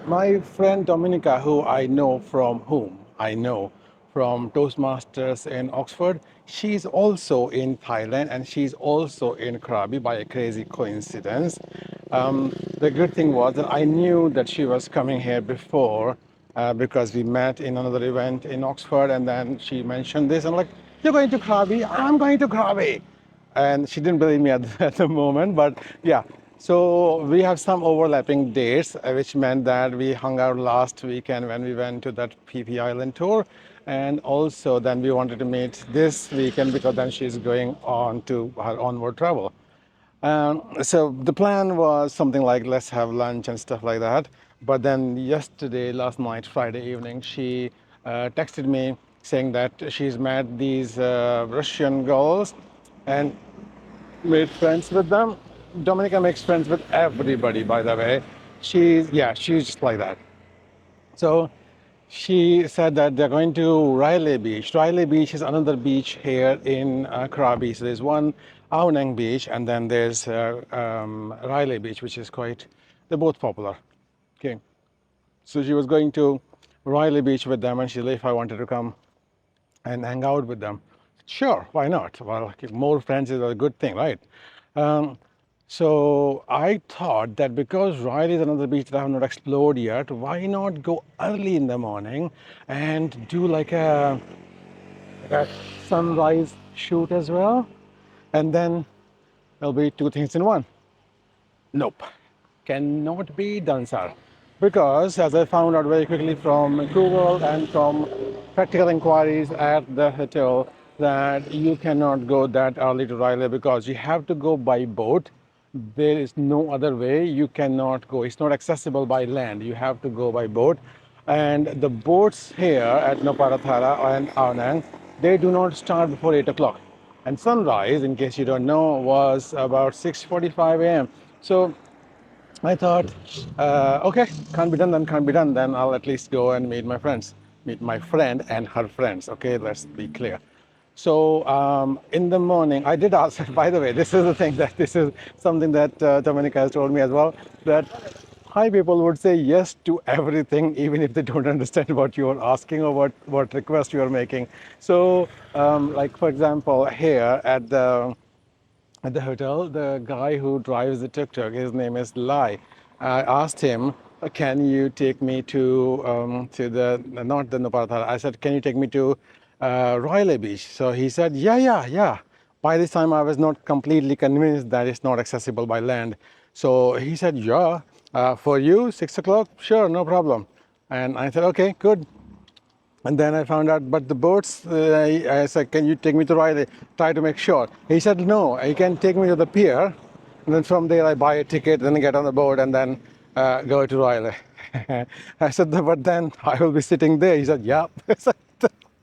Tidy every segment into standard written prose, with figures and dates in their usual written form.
My friend Dominica, who I know from Toastmasters in Oxford, she's also in Thailand and she's also in Krabi by a crazy coincidence. The good thing was that I knew that she was coming here before because we met in another event in Oxford, and then she mentioned this. I'm like, "You're going to Krabi? I'm going to Krabi." And she didn't believe me at, at the moment, but yeah. So we have some overlapping dates, which meant that we hung out last weekend when we went to that PP Island tour, and also then we wanted to meet this weekend because then she's going on to her onward travel. So the plan was something like let's have lunch and stuff like that. But then yesterday, last night, Friday evening, she texted me saying that she's met these Russian girls and made friends with them. Dominica makes friends with everybody, by the way. She's just like that. So she said that they're going to Railay Beach. Railay Beach is another beach here in Krabi. So there's one Aonang Beach, and then there's Railay Beach, which is quite, they're both popular. Okay. So she was going to Railay Beach with them, and she said if I wanted to come and hang out with them. Sure, why not? Well, more friends is a good thing, right? Um, so I thought that because Royal is another beach that I have not explored yet, why not go early in the morning and do like a sunrise shoot as well? And then there'll be two things in one. Nope, cannot be done, sir. Because as I found out very quickly from Google and from practical inquiries at the hotel, that you cannot go that early to Railay because you have to go by boat. There is no other way. You cannot go. It's not accessible by land. You have to go by boat. And the boats here at Noparathara and Aonang, they do not start before 8 o'clock. And sunrise, in case you don't know, was about 6:45 a.m. So I thought, okay, can't be done, then can't be done. Then I'll at least go and meet my friends, meet my friend and her friends. Okay, let's be clear. So in the morning, I did ask, by the way, this is the thing that this is something that Dominica has told me as well, that Thai people would say yes to everything, even if they don't understand what you are asking or what request you are making. So, like for example, here at the hotel, the guy who drives the tuk-tuk, his name is Lai. I asked him, "Can you take me to the not the Noparathara?" I said, "Can you take me to Railay Beach?" So he said, "Yeah, yeah, yeah." By this time, I was not completely convinced that it's not accessible by land. So he said, "Yeah, for you, 6 o'clock, sure, no problem." And I said, "Okay, good." And then I found out, but the boats, I said, "Can you take me to Riley? Try to make sure." He said, "No, you can take me to the pier. And then from there, I buy a ticket, then get on the boat, and then go to Riley." I said, "But then I will be sitting there." He said, "Yeah." I said,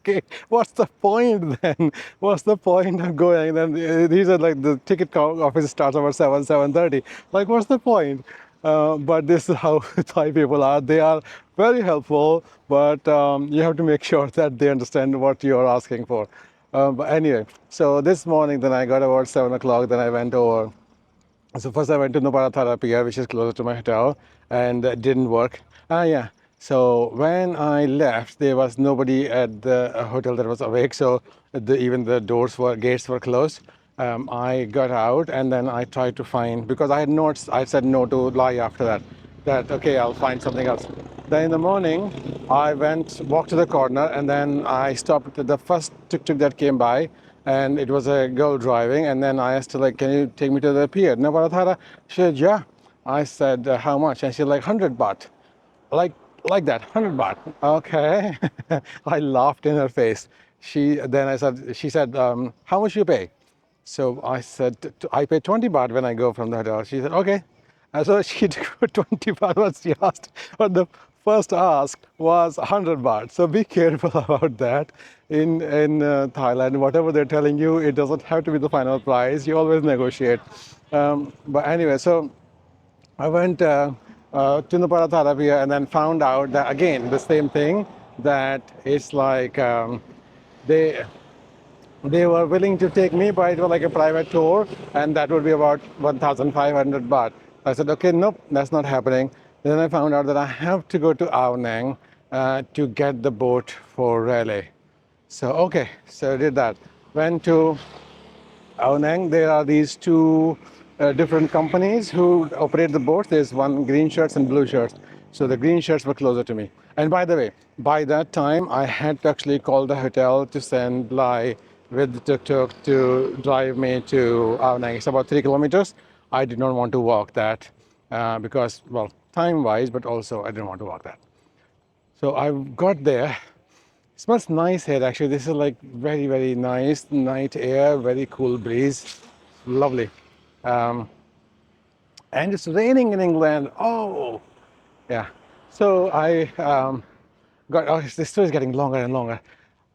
"Okay, what's the point then? What's the point of going?" Then he said, like, the ticket office starts about 7:30. Like, what's the point? But this is how Thai people are. They are very helpful, but you have to make sure that they understand what you're asking for. But anyway, so this morning, then I got about 7 o'clock. Then I went over. So first I went to Nopara Pier, which is closer to my hotel, and it didn't work. Yeah. So when I left, there was nobody at the hotel that was awake. So even the gates were closed. I got out and then I tried to find, because I had notes, I said no to Lie after that, okay, I'll find something else. Then in the morning, I walked to the corner, and then I stopped at the first tuk-tuk that came by, and it was a girl driving. And then I asked her, like, "Can you take me to the pier?" Navaratara. She said, "Yeah." I said, "How much?" And she said, like, 100 baht. Like, like that, 100 baht. Okay. I laughed in her face. She said, "How much you pay?" So I said, "I pay 20 baht when I go from the hotel." She said, "Okay." And so she took 20 baht what she asked. But the first ask was 100 baht. So be careful about that. In Thailand, whatever they're telling you, it doesn't have to be the final price. You always negotiate. But anyway, so I went to Nupara Therapy and then found out that, again, the same thing, that it's like they they were willing to take me, but it was like a private tour, and that would be about 1,500 baht. I said, "Okay, nope, that's not happening." Then I found out that I have to go to Ao Nang to get the boat for Railay. So okay, so I did that. Went to Ao Nang. There are these two different companies who operate the boats. There's one green shirts and blue shirts. So the green shirts were closer to me. And by the way, by that time, I had to actually call the hotel to send Lai with the tuk-tuk to drive me to Ao Nang. It's about 3 kilometers. I did not want to walk that because, well, time-wise, but also I didn't want to walk that. So I got there. It smells nice here actually. This is like very, very nice night air, very cool breeze. Lovely. Um, and it's raining in England. Oh, yeah. So I this story is getting longer and longer.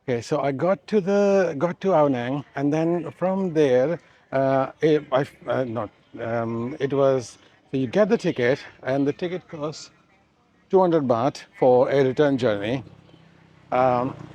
Okay, so I got to Ao Nang, and then from there, not it was so you get the ticket, and the ticket costs 200 baht for a return journey.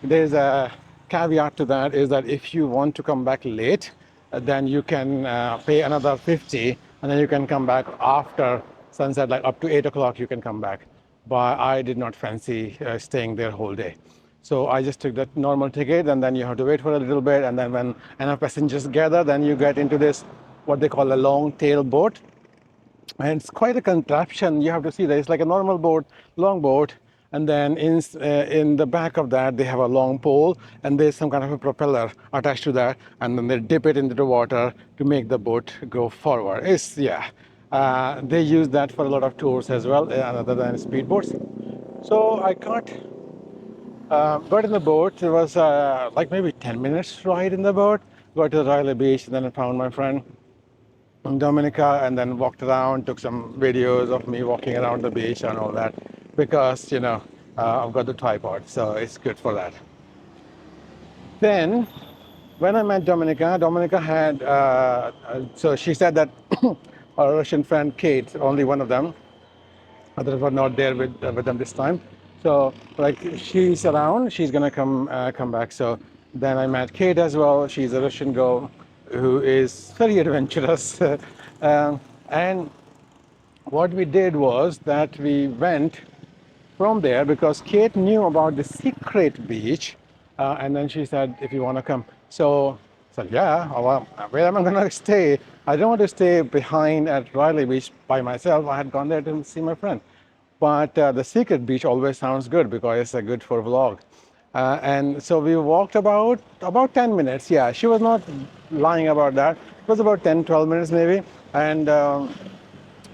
There's a caveat to that is that if you want to come back late, then you can pay another 50 and then you can come back after sunset, like up to 8 o'clock you can come back. But I did not fancy staying there whole day. So I just took that normal ticket and then you have to wait for a little bit, and then when enough passengers gather, then you get into this what they call a long tail boat, and it's quite a contraption. You have to see that it's like a normal boat, long boat, and then in the back of that they have a long pole, and there's some kind of a propeller attached to that, and then they dip it into the water to make the boat go forward. It's yeah, they use that for a lot of tours as well, other than speedboats. So I got in the boat. It was like maybe 10 minutes ride in the boat. Got to the Railay beach, and then I found my friend in Dominica, and then walked around, took some videos of me walking around the beach and all that, because I've got the tripod, so it's good for that. Then when I met Dominica, Dominica had so she said that our Russian friend Kate, only one of them, others were not there with them this time. So like she's around, she's gonna come back. So then I met Kate as well. She's a Russian girl who is very adventurous, and what we did was that we went from there because Kate knew about the secret beach, and then she said, "If you want to come," so I said, "Yeah. Well, where am I going to stay? I don't want to stay behind at Railay Beach by myself. I had gone there to see my friend, but the secret beach always sounds good because it's good for a vlog." And so we walked about 10 minutes. Yeah, she was not lying about that. It was about 10, 12 minutes maybe, and.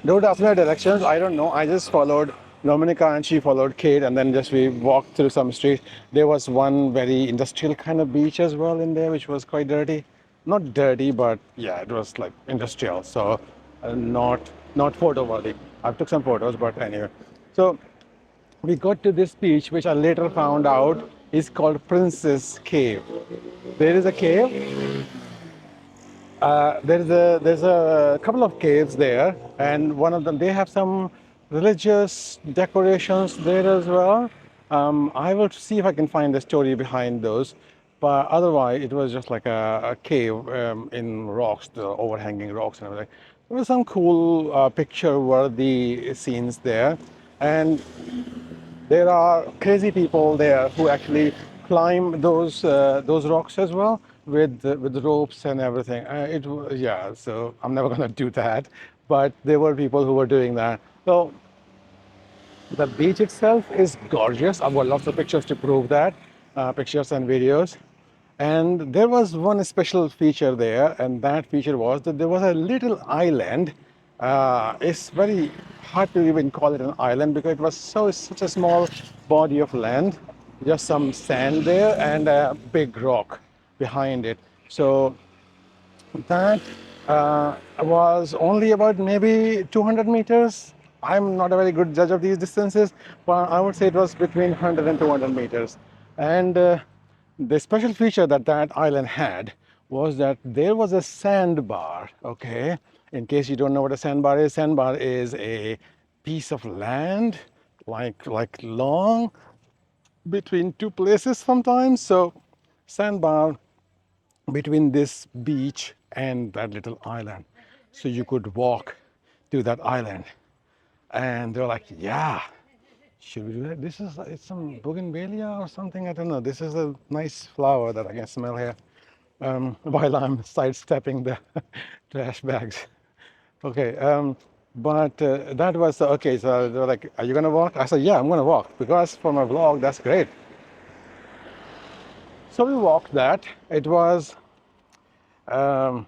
Don't ask me directions. I don't know. I just followed Dominica and she followed Kate, and then just we walked through some streets. There was one very industrial kind of beach as well in there, which was quite dirty. Not dirty, but yeah, it was like industrial. So not photo worthy. I took some photos, but anyway. So we got to this beach, which I later found out is called Princess Cave. There is a cave, there's a couple of caves there, and one of them they have some religious decorations there as well. I will see if I can find the story behind those, but otherwise it was just like a cave in rocks, the overhanging rocks and everything. There were some cool picture-worthy scenes there, and there are crazy people there who actually climb those rocks as well with ropes and everything. Yeah. So I'm never gonna do that, but there were people who were doing that. So the beach itself is gorgeous. I've got lots of pictures to prove that, pictures and videos. And there was one special feature there, and that feature was that there was a little island. It's very hard to even call it an island because it was such a small body of land, just some sand there and a big rock behind it. So that was only about maybe 200 meters. I'm not a very good judge of these distances, but I would say it was between 100 and 200 meters. And the special feature that that island had was that there was a sandbar. Okay, in case you don't know what a sandbar is a piece of land, like long between two places sometimes. So sandbar between this beach and that little island, so you could walk to that island. And they were like, yeah, should we do that? This is it's some bougainvillea or something. I don't know. This is a nice flower that I can smell here while I'm sidestepping the trash bags. Okay, but that was okay. So they were like, "Are you gonna walk?" I said, "Yeah, I'm gonna walk because for my vlog, that's great." So we walked that. Um,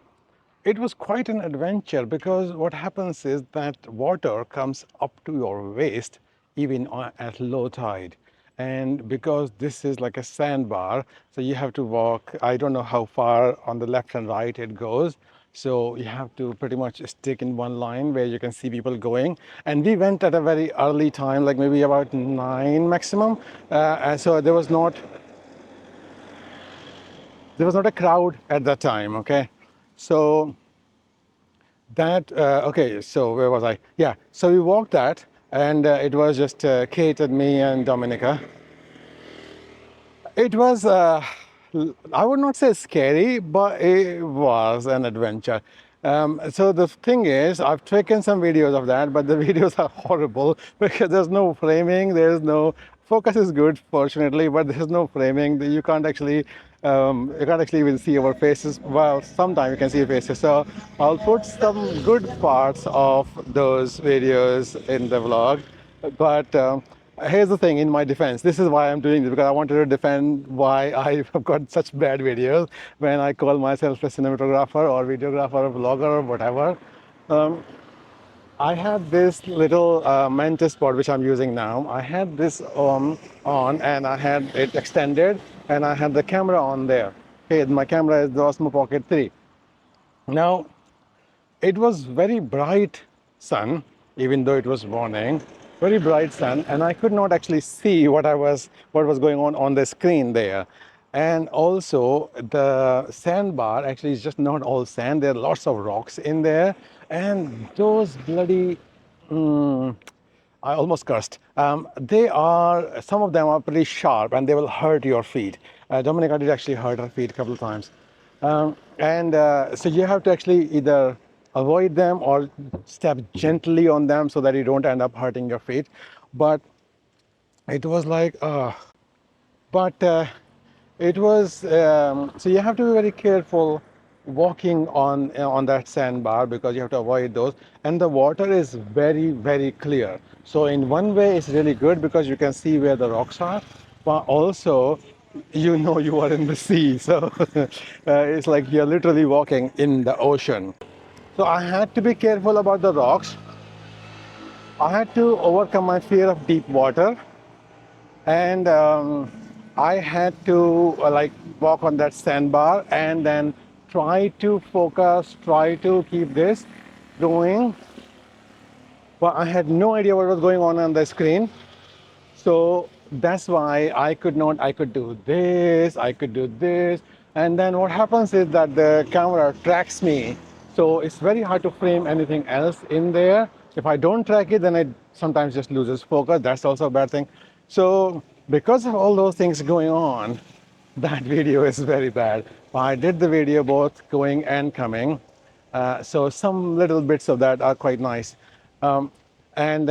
it was quite an adventure because what happens is that water comes up to your waist even at low tide. And because this is like a sandbar, so you have to walk, I don't know how far on the left and right it goes. So you have to pretty much stick in one line where you can see people going. And we went at a very early time, like maybe about 9 maximum. And so there was not a crowd at that time, okay? So okay, so where was I? Yeah, so we walked that, and it was just Kate and me and Dominica. It was, I would not say scary, but it was an adventure. So the thing is, I've taken some videos of that, but the videos are horrible because there's no framing, there's no focus is good, fortunately, but there's no framing. You can't actually even see our faces. Well, sometimes you can see faces. So I'll put some good parts of those videos in the vlog, but. Here's the thing, in my defense, this is why I'm doing this, because I wanted to defend why I've got such bad videos when I call myself a cinematographer or videographer or vlogger or whatever. Um, I had this little Mantis pod which I'm using now. I had this on and I had it extended and I had the camera on there. Okay, my camera is the Osmo Pocket 3. Now, it was very bright sun, even though it was morning, very bright sun, and I could not actually see what was going on the screen there. And also the sandbar actually is just not all sand. There are lots of rocks in there, and those bloody I almost cursed. Some of them are pretty sharp and they will hurt your feet. Dominica did actually hurt her feet a couple of times. And so you have to actually either avoid them or step gently on them so that you don't end up hurting your feet. But it was like, but it was so you have to be very careful walking on that sandbar because you have to avoid those, and the water is very very clear. So in one way it's really good because you can see where the rocks are, but also you are in the sea. So it's like you're literally walking in the ocean. So I had to be careful about the rocks. I had to overcome my fear of deep water, and I had to like walk on that sandbar and then try to focus, try to keep this going. But I had no idea what was going on the screen. So that's why I could do this, I could do this. And then what happens is that the camera tracks me. So it's very hard to frame anything else in there. If I don't track it, then it sometimes just loses focus. That's also a bad thing. So because of all those things going on, that video is very bad. I did the video both going and coming. So some little bits of that are quite nice. Um, and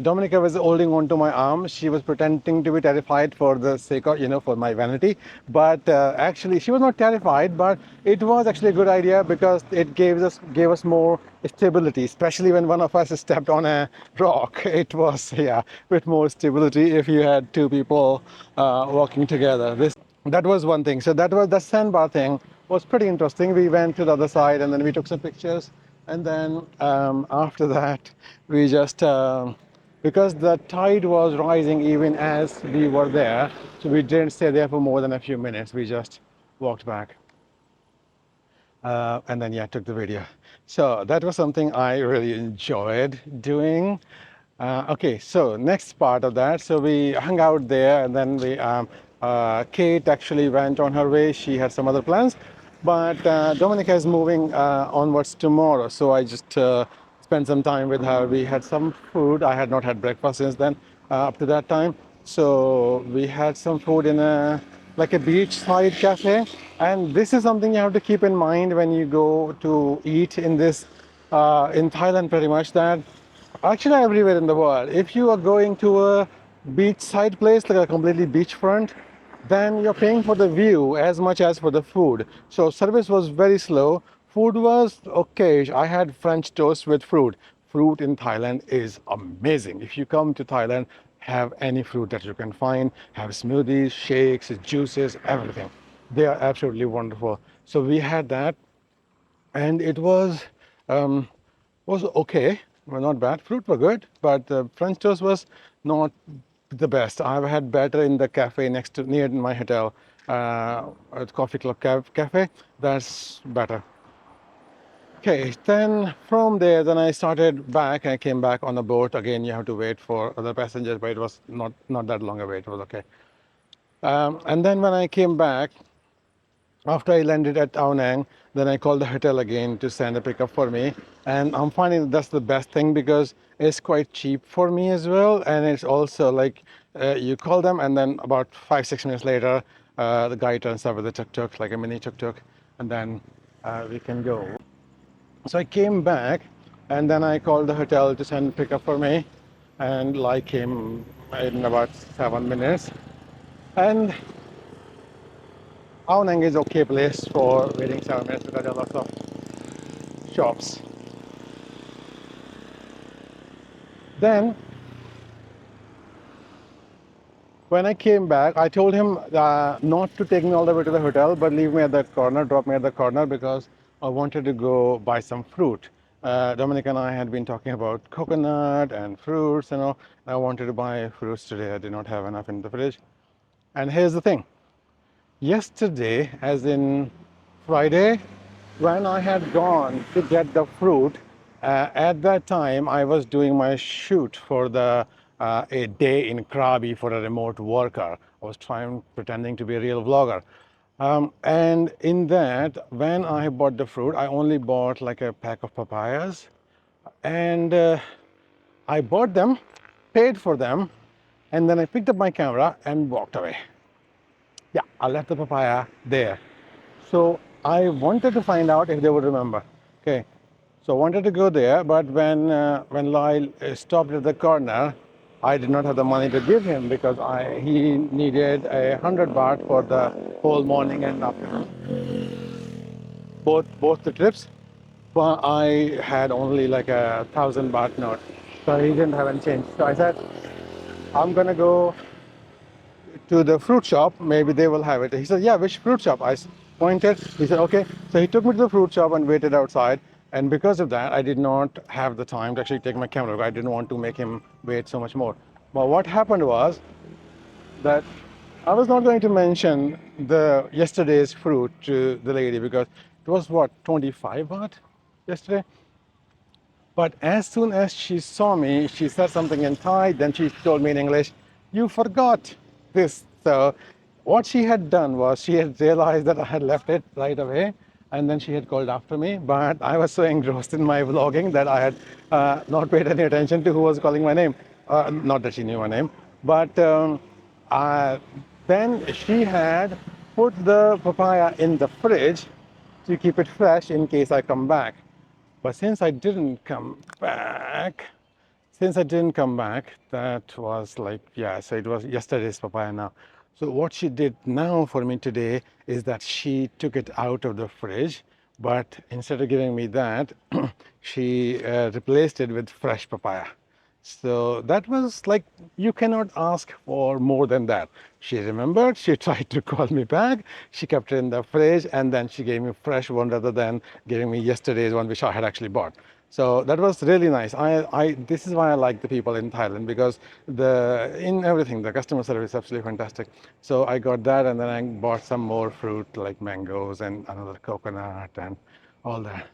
Dominica was holding on to my arm. She was pretending to be terrified for the sake of, for my vanity. But actually, she was not terrified, but it was actually a good idea because it gave us more stability, especially when one of us stepped on a rock. It was, yeah, a bit more stability if you had two people walking together. That was one thing. So that was the sandbar thing was pretty interesting. We went to the other side and then we took some pictures. And then after that, we just because the tide was rising even as we were there, so we didn't stay there for more than a few minutes. We just walked back. And then yeah, took the video. So that was something I really enjoyed doing. Okay, so next part of that. So we hung out there, and then Kate actually went on her way. She had some other plans, but Dominica is moving onwards tomorrow. So I just spent some time with her. We had some food. I had not had breakfast since then, up to that time. So we had some food in a beachside cafe, and this is something you have to keep in mind when you go to eat in Thailand, pretty much that Actually, everywhere in the world. If you are going to a beachside place, like a completely beachfront, then you're paying for the view as much as for the food. So service was very slow. Food was okay. I had French toast with fruit. Fruit in Thailand is amazing. If you come to Thailand, have any fruit that you can find. Have smoothies, shakes, juices, everything. They are absolutely wonderful. So we had that, and it was okay, well, not bad. Fruit were good, but the French toast was not the best. I've had better in the cafe next to near my hotel, at Coffee Club Cafe. That's better. Okay, then from there, then I started back. I came back on the boat again. You have to wait for other passengers, but it was not that long a wait. It was okay. And then when I came back, after I landed at Ao Nang, then I called the hotel again to send a pickup for me. And I'm finding that's the best thing because it's quite cheap for me as well. And it's also like you call them, and then about 5, 6 minutes later, the guy turns up with a tuk tuk, like a mini tuk tuk, and then we can go. So I came back, and then I called the hotel to send a pickup for me. And like came in about 7 minutes. And Ao Nang is okay place for waiting 7 minutes because there are lots of shops. Then when I came back, I told him not to take me all the way to the hotel, but leave me at the corner, drop me at the corner because I wanted to go buy some fruit. Dominic and I had been talking about coconut and fruits, you know. I wanted to buy fruits today. I did not have enough in the fridge. And here's the thing. Yesterday, as in Friday, when I had gone to get the fruit, at that time I was doing my shoot for the a day in Krabi for a remote worker. I was trying pretending to be a real vlogger. And in that, when I bought the fruit, I only bought like a pack of papayas, and I bought them, paid for them, and then I picked up my camera and walked away. Yeah, I left the papaya there. So I wanted to find out if they would remember. Okay, so I wanted to go there, but when Lyle stopped at the corner, I did not have the money to give him because he needed 100 baht for the whole morning and afternoon, both the trips. But I had only like 1,000 baht note, so he didn't have any change. So I said, I'm gonna go to the fruit shop, maybe they will have it. He said, yeah, which fruit shop? I pointed. He said, okay. So he took me to the fruit shop and waited outside. And because of that, I did not have the time to actually take my camera. I didn't want to make him wait so much more. But what happened was that I was not going to mention the yesterday's fruit to the lady because it was what, 25 baht yesterday. But as soon as she saw me, she said something in Thai, then she told me in English, you forgot this. So what she had done was she had realized that I had left it right away, and then she had called after me. But I was so engrossed in my vlogging that I had not paid any attention to who was calling my name. Not that she knew my name, but uh, then she had put the papaya in the fridge to keep it fresh in case I come back. But since I didn't come back, that was like, yeah, so it was yesterday's papaya now. So what she did now for me today is that she took it out of the fridge, but instead of giving me that, she replaced it with fresh papaya. So that was like, you cannot ask for more than that. She remembered, she tried to call me back, she kept it in the fridge, and then she gave me fresh one rather than giving me yesterday's one, which I had actually bought. So that was really nice. This is why I like the people in Thailand because in everything, the customer service is absolutely fantastic. So I got that, and then I bought some more fruit like mangoes and another coconut and all that.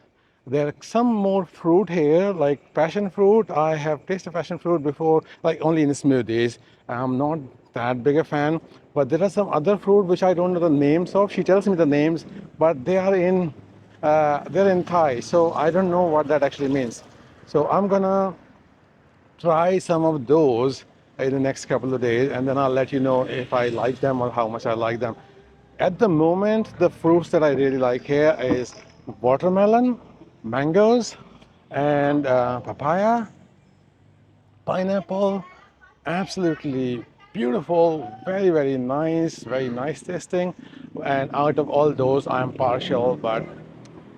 There are some more fruit here, like passion fruit. I have tasted passion fruit before, like only in smoothies. I'm not that big a fan, but there are some other fruit which I don't know the names of. She tells me the names, but they're in Thai, so I don't know what that actually means. So I'm gonna try some of those in the next couple of days, and then I'll let you know if I like them or how much I like them. At the moment, the fruits that I really like here is watermelon, mangoes, and papaya. Pineapple, absolutely beautiful, very nice tasting. And out of all those, I'm partial, but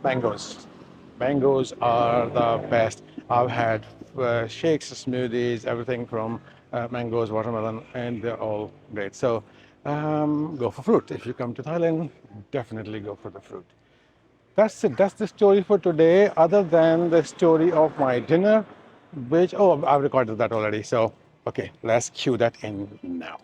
mangoes. Mangoes are the best. I've had shakes, smoothies, everything from mangoes, watermelon, and they're all great. So go for fruit. If you come to Thailand, definitely go for the fruit. That's it. That's the story for today, other than the story of my dinner, which, oh, I've recorded that already. So, okay, let's cue that in now.